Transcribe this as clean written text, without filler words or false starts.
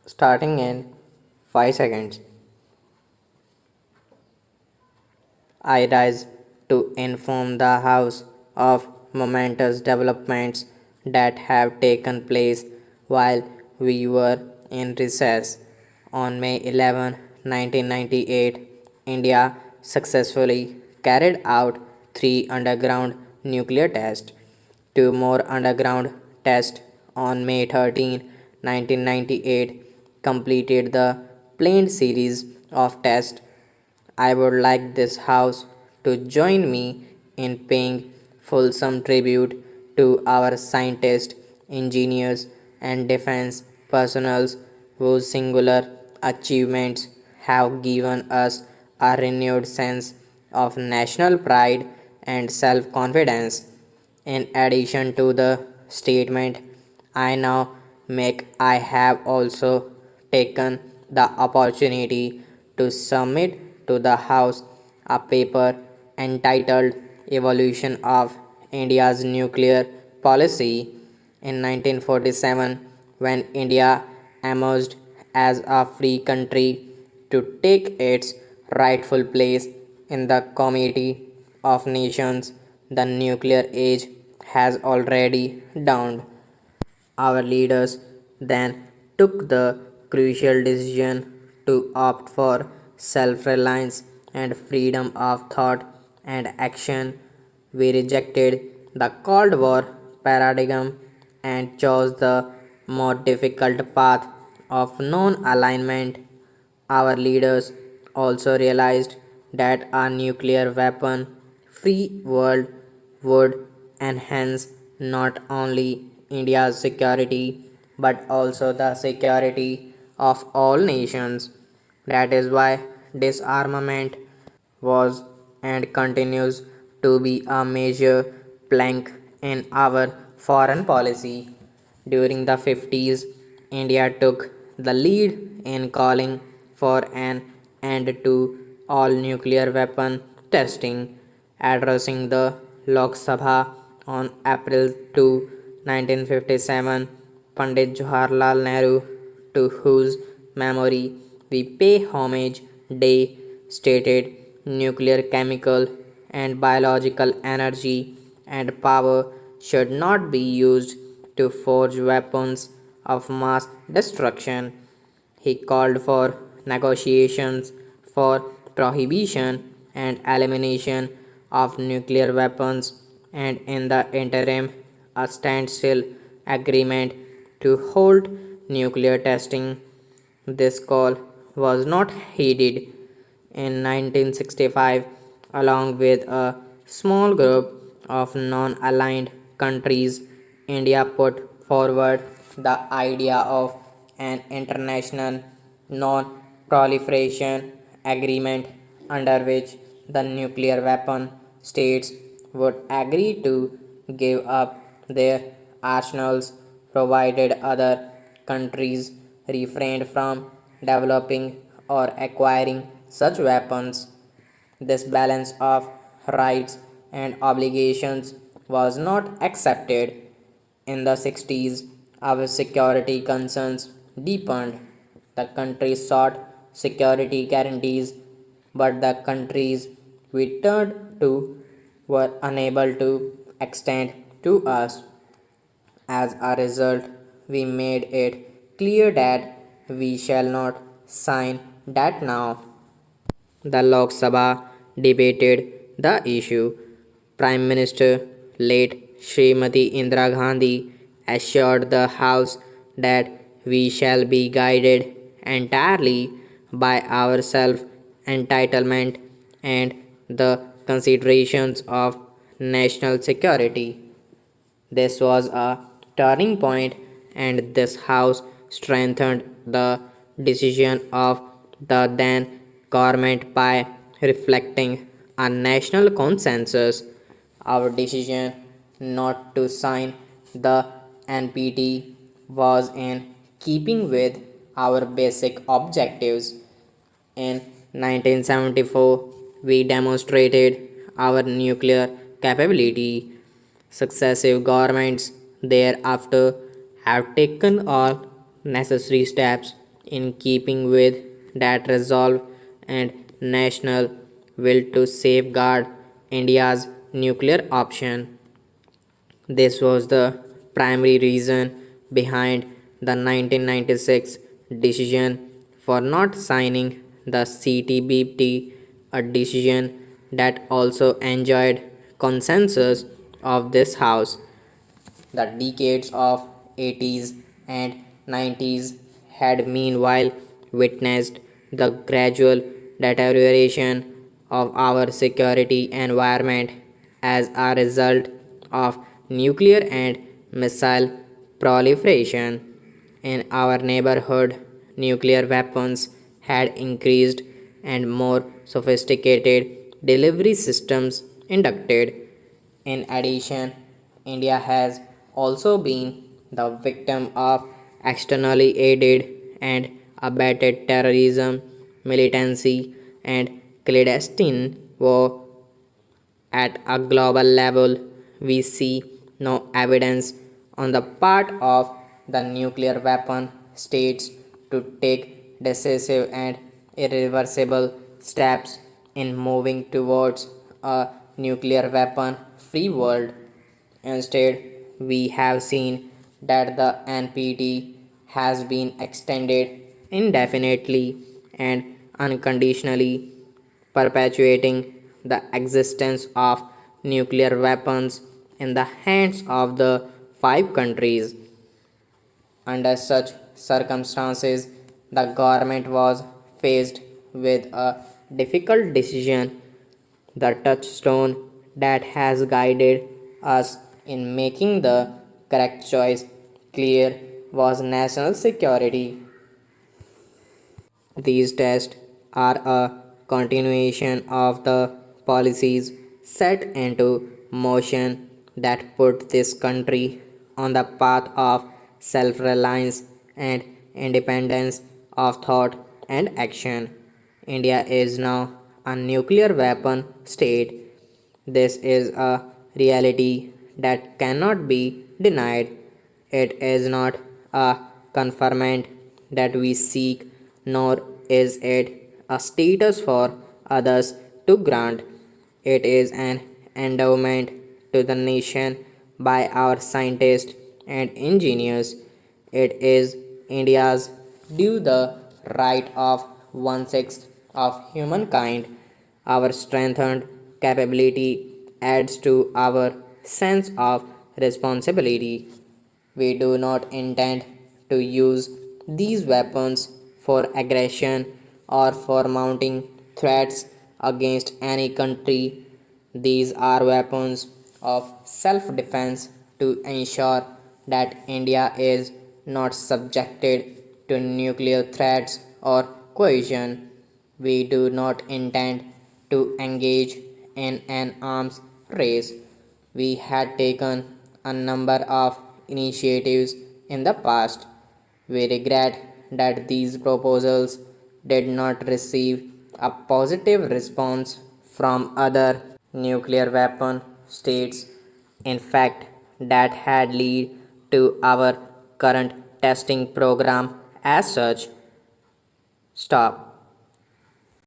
Starting in 5 seconds. I rise to inform the House of momentous developments that have taken place while we were in recess. On May 11, 1998, India successfully carried out three underground nuclear tests. Two more underground tests on May 13, 1998 completed the planned series of tests. I would like this House to join me in paying fulsome tribute to our scientists, engineers, and defense personnel whose singular achievements have given us a renewed sense of national pride and self confidence. In addition to the statement I now make, I have also taken the opportunity to submit to the House a paper entitled Evolution of India's Nuclear Policy. In 1947, when India emerged as a free country to take its rightful place in the Committee of Nations, the nuclear age has already dawned. Our leaders then took the crucial decision to opt for self reliance and freedom of thought and action. We rejected the Cold War paradigm and chose the more difficult path of non alignment. Our leaders also realized that a nuclear weapon free world would enhance not only India's security but also the security of all nations. That is why disarmament was and continues to be a major plank in our foreign policy. During the 50s, India took the lead in calling for an end to all nuclear weapon testing, addressing the Lok Sabha on April 2, 1957. Pandit Jawaharlal Nehru, to whose memory we pay homage day, stated nuclear, chemical, and biological energy and power should not be used to forge weapons of mass destruction. He called for negotiations for prohibition and elimination of nuclear weapons and in the interim a standstill agreement to hold nuclear testing. This call was not heeded. In 1965, along with a small group of non aligned countries, India put forward the idea of an international non proliferation agreement under which the nuclear weapon states would agree to give up their arsenals provided other countries refrained from developing or acquiring such weapons. This balance of rights and obligations was not accepted. In the 60s, our security concerns deepened. The country sought security guarantees, but the countries we turned to were unable to extend to us. As a result, we made it clear that we shall not sign that now. The Lok Sabha debated the issue. Prime Minister late Srimati Indira Gandhi assured the House that we shall be guided entirely by our self entitlement and the considerations of national security. This was a turning point, and this House strengthened the decision of the then government by reflecting a national consensus. Our decision not to sign the NPT was in keeping with our basic objectives. In 1974, we demonstrated our nuclear capability. Successive governments thereafter have taken all necessary steps in keeping with that resolve and national will to safeguard India's nuclear option. This was the primary reason behind the 1996 decision for not signing the CTBT, a decision that also enjoyed consensus of this House. The decades of 80s and 90s had meanwhile witnessed the gradual deterioration of our security environment as a result of nuclear and missile proliferation. In our neighborhood, nuclear weapons had increased and more sophisticated delivery systems inducted. In addition, India has also been the victim of externally aided and abetted terrorism, militancy, and clandestine war at a global level. We see no evidence on the part of the nuclear weapon states to take decisive and irreversible steps in moving towards a nuclear weapon free world. Instead, we have seen that the NPT has been extended indefinitely and unconditionally, perpetuating the existence of nuclear weapons in the hands of the five countries. Under such circumstances, the government was faced with a difficult decision. The touchstone that has guided us in making the correct choice clear was national security. These tests are a continuation of the policies set into motion that put this country on the path of self reliance and independence of thought and action. India is now a nuclear weapon state. This is a reality that cannot be denied. It is not a conferment that we seek, nor is it a status for others to grant. It is an endowment to the nation by our scientists and engineers. It is India's due the right of one sixth of humankind. Our strengthened capability adds to our sense of responsibility. We do not intend to use these weapons for aggression or for mounting threats against any country. These are weapons of self defense to ensure that India is not subjected to nuclear threats or coercion. We do not intend to engage in an arms race. We had taken a number of initiatives in the past. We regret that these proposals did not receive a positive response from other nuclear weapon states. In fact, that had led to our current testing program as such. Stop.